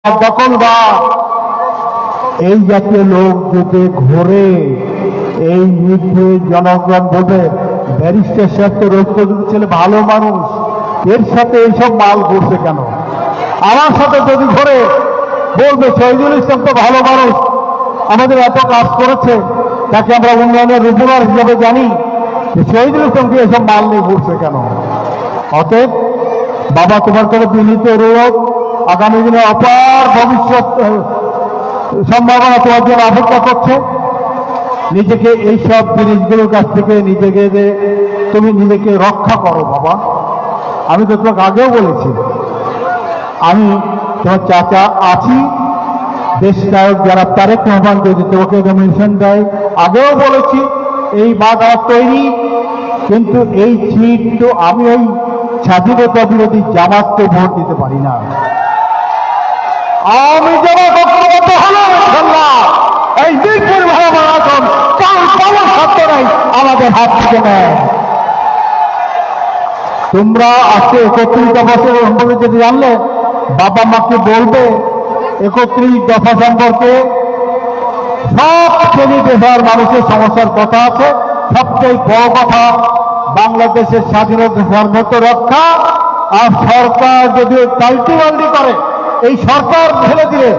দখলদার এই জাতীয় লোক যদি ঘুরে এই নির্ভয়ে জনগণ বলবে ব্যারিস্টার সাহেব তো রৌদ্রদূত ছেলে ভালো মানুষ, এর সাথে এইসব মাল ঘুরছে কেন? আমার সাথে যদি ঘুরে বলবে শহীদুল ইসলাম তো ভালো মানুষ, আমাদের এত কাজ করেছে, তাকে আমরা উন্নয়নের রূপকার হিসাবে জানি, শহীদুল ইসলামকে এসব মাল নিয়ে ঘুরছে কেন? অতএব বাবা, তোমার করে বিনীত অনুরোধ, আগামী দিনে অপার ভবিষ্যৎ সম্ভাবনা তোমার জন্য অপেক্ষা করছে। নিজেকে এইসব জিনিসগুলোর কাছ থেকে তুমি নিজেকে রক্ষা করো বাবা। আমি তো তোমাকে আগেও বলেছি, আমি তোমার চাচা আছি, দেশ নায়ক যারা তারেক রহমান যদি তোমাকে নমিনেশন দেয়, আগেও বলেছি এই বাদ আমার তৈরি, কিন্তু এই সিট তো আমি ওই স্বাধীনতা বিরোধী জামাতকে ভোট দিতে পারি না। আমি জামাত ঐক্যবদ্ধ হলো ইনশাআল্লাহ, এই বীরপুর ভারত কাল পাওয়ার সত্য নাই আমাদের হাত থেকে নেয়। তোমরা আজকে 31 বছর সম্পর্কে যদি জানলে, বাবা মাকে বলবে 31 দফা সম্পর্কে সব শ্রেণী পেশার মানুষের সমস্যার কথা আছে। সবচেয়ে বড় কথা বাংলাদেশের স্বাধীনতা সার্বভৌমত্ব রক্ষা। আর সরকার যদি পাল্টিবাল্টি করে, এই সরকার ফেলে দিলে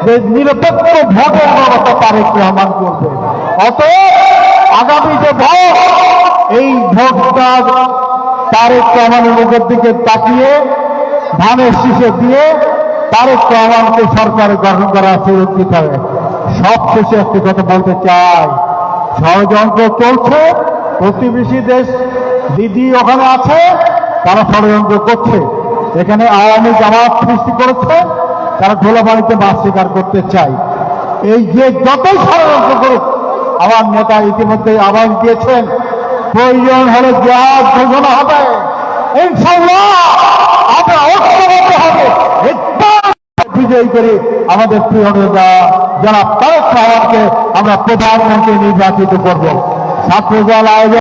যে নিরপেক্ষ ভোটের ব্যবস্থা তারেক রহমান করবে। অতএব আগামী যে ভোট, এই ভোটটা তারেক রহমানের মুখের দিকে তাকিয়ে ধানের শীষে দিয়ে তারেক রহমানকে সরকারে গঠন করা সুরক্ষিত হবে। সব শেষে একটি কথা বলতে চাই, ষড়যন্ত্র চলছে, প্রতিবেশী দেশ দিদি ওখানে আছে, তারা ষড়যন্ত্র করছে। এখানে আওয়ামী জামাত সৃষ্টি করেছে, তারা ধুলাবাড়িতে মাছ শিকার করতে চায়। এই যে যতই ষড়যন্ত্র করুক, আমার নেতা ইতিমধ্যে আহ্বান দিয়েছেন, প্রয়োজন হলে জিহাদ ঘোষণা হবে, ইনশাআল্লাহ আমরা ঐক্যবদ্ধ হবে, বিজয়ী করে আমাদের প্রিয় নেতা যারা তারেক রহমানকে আমরা প্রধানমন্ত্রী নির্বাচিত করব। ছাত্রদল আয়োজন